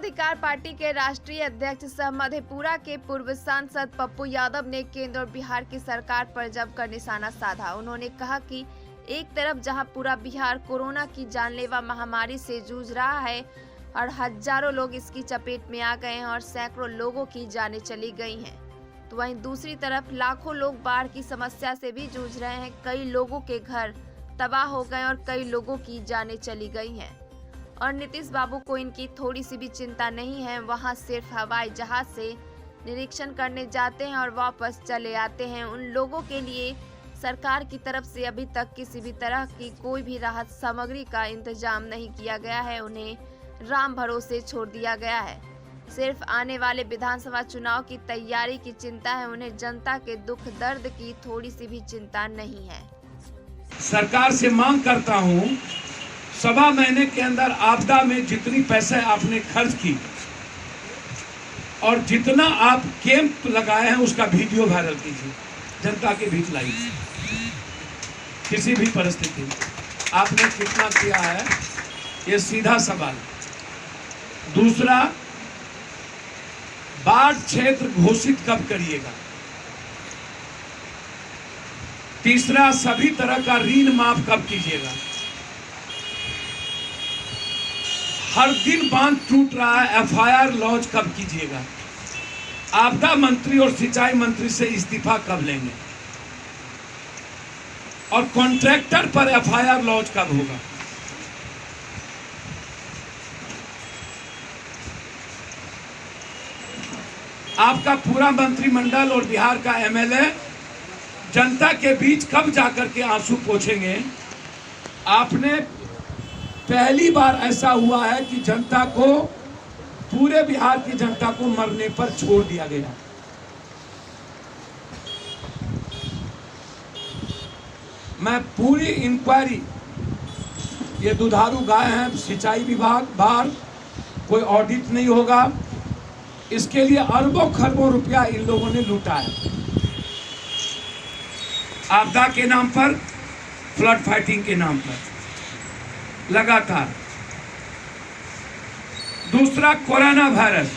अधिकार पार्टी के राष्ट्रीय अध्यक्ष सह मधेपुरा के पूर्व सांसद पप्पू यादव ने केंद्र और बिहार की सरकार पर जमकर निशाना साधा। उन्होंने कहा कि एक तरफ जहां पूरा बिहार कोरोना की जानलेवा महामारी से जूझ रहा है और हजारों लोग इसकी चपेट में आ गए हैं और सैकड़ों लोगों की जानें चली गई हैं, तो वहीं दूसरी तरफ लाखों लोग बाढ़ की समस्या से भी जूझ रहे हैं। कई लोगों के घर तबाह हो गए और कई लोगों की जानें चली गई हैं। और नीतीश बाबू को इनकी थोड़ी सी भी चिंता नहीं है। वहां सिर्फ हवाई जहाज से निरीक्षण करने जाते हैं और वापस चले आते हैं। उन लोगों के लिए सरकार की तरफ से अभी तक किसी भी तरह की कोई भी राहत सामग्री का इंतजाम नहीं किया गया है। उन्हें राम भरोसे छोड़ दिया गया है। सिर्फ आने वाले विधानसभा चुनाव की तैयारी की चिंता है। उन्हें जनता के दुख दर्द की थोड़ी सी भी चिंता नहीं है। सरकार से मांग करता हूं, 1.25 महीने के अंदर आपदा में जितनी पैसे आपने खर्च की और जितना आप कैंप लगाए हैं उसका वीडियो वायरल कीजिए, जनता के बीच लाइए। किसी भी परिस्थिति में आपने कितना किया है, ये सीधा सवाल। दूसरा, बाढ़ क्षेत्र घोषित कब करिएगा। तीसरा, सभी तरह का ऋण माफ कब कीजिएगा। हर दिन बांध टूट रहा है, FIR लॉन्च कब कीजिएगा। आपदा मंत्री और सिंचाई मंत्री से इस्तीफा कब लेंगे और कॉन्ट्रैक्टर पर FIR लॉन्च कब होगा। आपका पूरा मंत्रिमंडल और बिहार का MLA जनता के बीच कब जाकर के आंसू पोंछेंगे। आपने पहली बार ऐसा हुआ है कि जनता को, पूरे बिहार की जनता को मरने पर छोड़ दिया गया। मैं पूरी इंक्वायरी, ये दुधारू गाय हैं, सिंचाई विभाग बाहर, कोई ऑडिट नहीं होगा। इसके लिए अरबों खरबों रुपया इन लोगों ने लूटा है, आपदा के नाम पर, फ्लड फाइटिंग के नाम पर लगातार। दूसरा, कोरोना वायरस।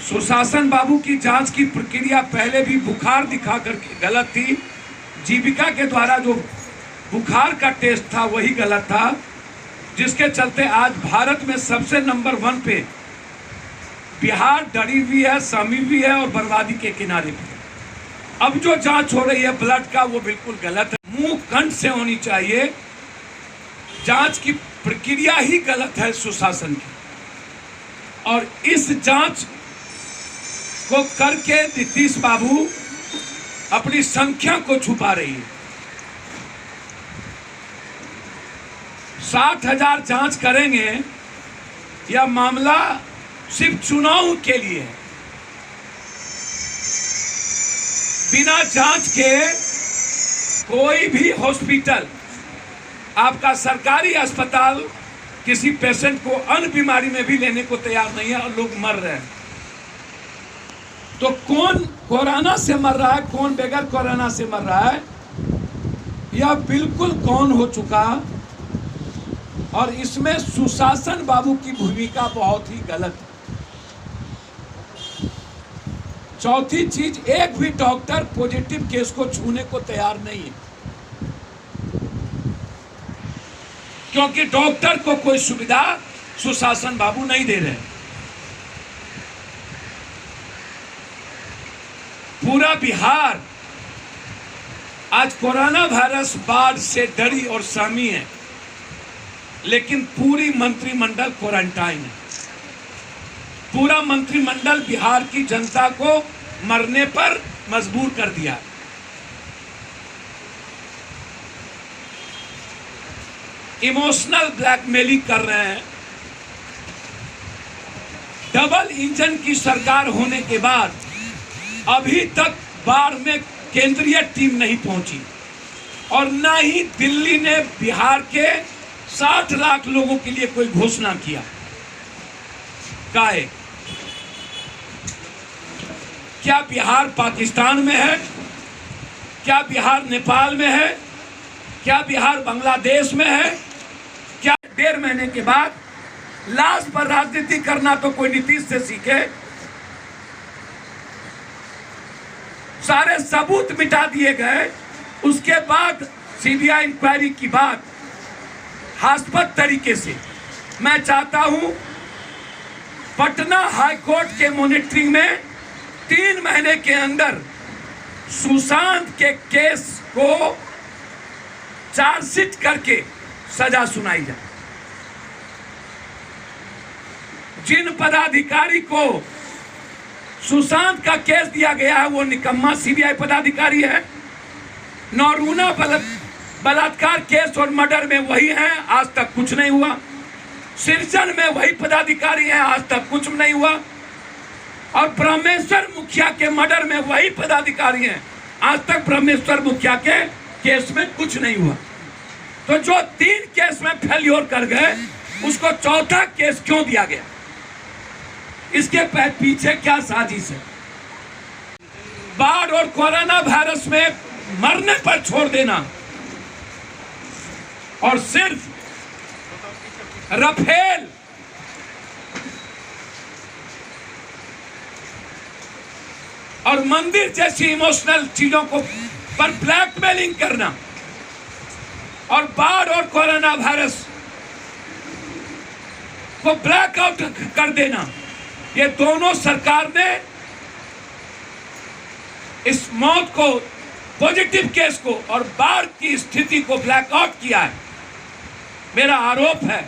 सुशासन बाबू की जांच की प्रक्रिया पहले भी बुखार दिखा करके गलत थी। जीविका के द्वारा जो बुखार का टेस्ट था वही गलत था, जिसके चलते आज भारत में सबसे नंबर 1 पे बिहार डरी हुई है, समी हुई है और बर्बादी के किनारे पे। अब जो जांच हो रही है ब्लड का, वो बिल्कुल गलत है, मुंह कंठ से होनी चाहिए। जांच की प्रक्रिया ही गलत है सुशासन की, और इस जांच को करके नीतीश बाबू अपनी संख्या को छुपा रही है। 60,000 जांच करेंगे, यह मामला सिर्फ चुनाव के लिए है। बिना जांच के कोई भी हॉस्पिटल, आपका सरकारी अस्पताल किसी पेशेंट को अन्य बीमारी में भी लेने को तैयार नहीं है और लोग मर रहे हैं। तो कौन कोरोना से मर रहा है, कौन बगैर कोरोना से मर रहा है, यह बिल्कुल कौन हो चुका। और इसमें सुशासन बाबू की भूमिका बहुत ही गलत है। चौथी चीज, एक भी डॉक्टर पॉजिटिव केस को छूने को तैयार नहीं है, क्योंकि डॉक्टर को कोई सुविधा सुशासन बाबू नहीं दे रहे। पूरा बिहार आज कोरोना वायरस बाढ़ से डरी और सहमी है, लेकिन पूरी मंत्रिमंडल क्वारंटाइन है। पूरा मंत्रिमंडल बिहार की जनता को मरने पर मजबूर कर दिया। इमोशनल ब्लैकमेलिंग कर रहे हैं। डबल इंजन की सरकार होने के बाद अभी तक बाढ़ में केंद्रीय टीम नहीं पहुंची, और न ही दिल्ली ने बिहार के 60 लाख लोगों के लिए कोई घोषणा किया। काहे? क्या बिहार पाकिस्तान में है? क्या बिहार नेपाल में है? क्या बिहार बांग्लादेश में है? क्या 1.5 महीने के बाद लाश पर राजनीति करना तो कोई नीतीश से सीखे। सारे सबूत मिटा दिए गए। उसके बाद सीबीआई इंक्वायरी की बात हास्यास्पद तरीके से। मैं चाहता हूं पटना हाईकोर्ट के मॉनिटरिंग में 3 महीने के अंदर सुशांत के केस को चार्जशीट करके सजा सुनाई जाए। जिन पदाधिकारी को सुशांत का केस दिया गया है वो निकम्मा सीबीआई पदाधिकारी है। नौरूना बलात्कार केस और मर्डर में वही हैं, आज तक कुछ नहीं हुआ। सृजन में वही पदाधिकारी हैं, आज तक कुछ नहीं हुआ। और ब्रह्मेश्वर मुखिया के मर्डर में वही पदाधिकारी हैं, आज तक ब्रह्मेश्वर मुखिया के केस में कुछ नहीं हुआ। तो जो 3 केस में फेल्योर कर गए उसको 4था केस क्यों दिया गया? इसके पीछे क्या साजिश है? बाढ़ और कोरोना वायरस में मरने पर छोड़ देना और सिर्फ राफेल और मंदिर जैसी इमोशनल चीजों को पर ब्लैकमेलिंग करना और बाढ़ और कोरोना वायरस को ब्लैकआउट कर देना, ये दोनों सरकार ने इस मौत को, पॉजिटिव केस को और बाढ़ की स्थिति को ब्लैकआउट किया है। मेरा आरोप है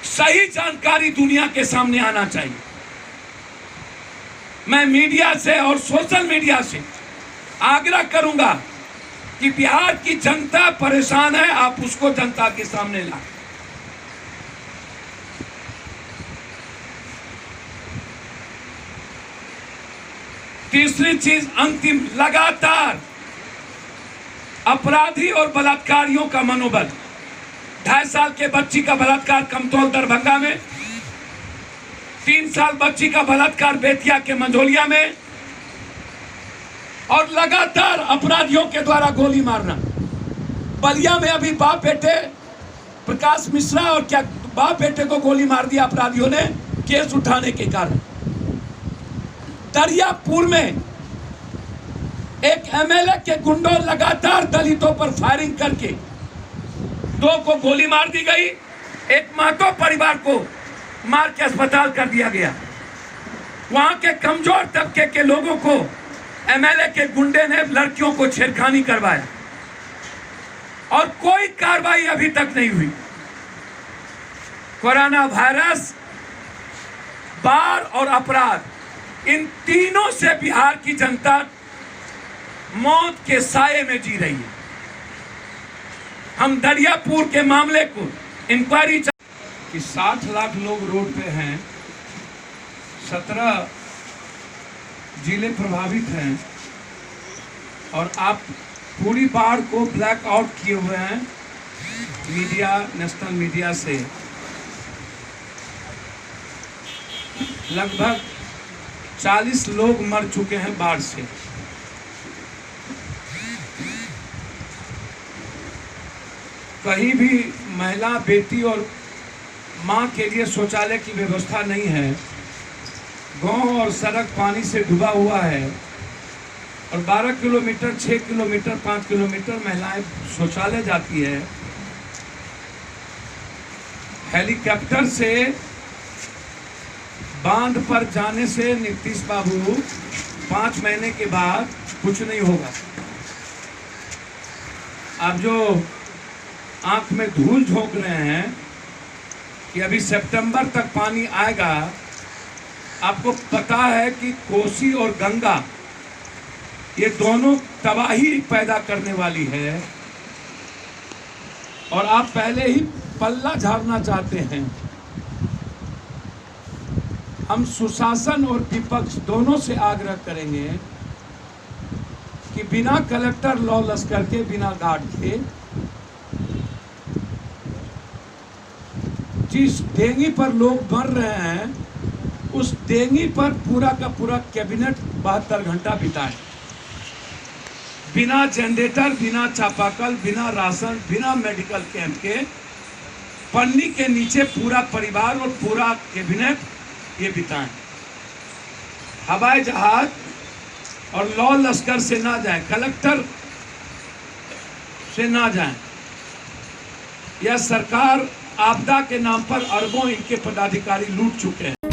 सही जानकारी दुनिया के सामने आना चाहिए। मैं मीडिया से और सोशल मीडिया से आग्रह करूंगा कि बिहार की जनता परेशान है, आप उसको जनता के सामने लाएं। तीसरी चीज अंतिम, लगातार अपराधी और बलात्कारियों का मनोबल। 2.5 साल के बच्ची का बलात्कार कमतौल दरभंगा में, 3 साल बच्ची का बलात्कार बेतिया के मंझोलिया में, और लगातार अपराधियों के द्वारा गोली मारना। बलिया में अभी बाप बेटे प्रकाश मिश्रा और क्या बाप बेटे को गोली मार दिया अपराधियों ने केस उठाने के कारण। दरियापुर में एक एमएलए के गुंडों लगातार दलितों पर फायरिंग करके 2 को गोली मार दी गई। एक महतो परिवार को मार के अस्पताल कर दिया गया। वहां के कमजोर तबके के लोगों को एमएलए के गुंडे ने लड़कियों को छेड़खानी करवाया और कोई कार्रवाई अभी तक नहीं हुई। कोरोना वायरस, बाढ़ और अपराध, इन तीनों से बिहार की जनता मौत के साये में जी रही है। हम दरियापुर के मामले को इंक्वायरी कि 60 लाख लोग रोड पे हैं, 17 जिले प्रभावित हैं और आप पूरी बाढ़ को ब्लैक आउट किए हुए हैं मीडिया, नेशनल मीडिया से। लगभग 40 लोग मर चुके हैं बाढ़ से। कहीं भी महिला, बेटी और मां के लिए शौचालय की व्यवस्था नहीं है। गांव और सड़क पानी से डूबा हुआ है और 12 किलोमीटर, 6 किलोमीटर, 5 किलोमीटर महिलाएं शौचालय जाती है। हेलीकॉप्टर से बांध पर जाने से नीतीश बाबू 5 महीने के बाद कुछ नहीं होगा। आप जो आंख में धूल झोंक रहे हैं कि अभी सितंबर तक पानी आएगा, आपको पता है कि कोसी और गंगा ये दोनों तबाही पैदा करने वाली है और आप पहले ही पल्ला झाड़ना चाहते हैं। हम सुशासन और विपक्ष दोनों से आग्रह करेंगे कि बिना कलेक्टर लॉलेस करके, बिना गार्ड के, जिस डेंगी पर लोग मर रहे हैं उस डेंगी पर पूरा का पूरा कैबिनेट 72 घंटा बिताए। बिना जनरेटर, बिना चापाकल, बिना राशन, बिना मेडिकल कैंप के पन्नी के नीचे पूरा परिवार और पूरा कैबिनेट ये बिताएं। हवाई जहाज और लॉ लश्कर से ना जाएं, कलेक्टर से ना जाएं। यह सरकार आपदा के नाम पर अरबों इनके पदाधिकारी लूट चुके हैं।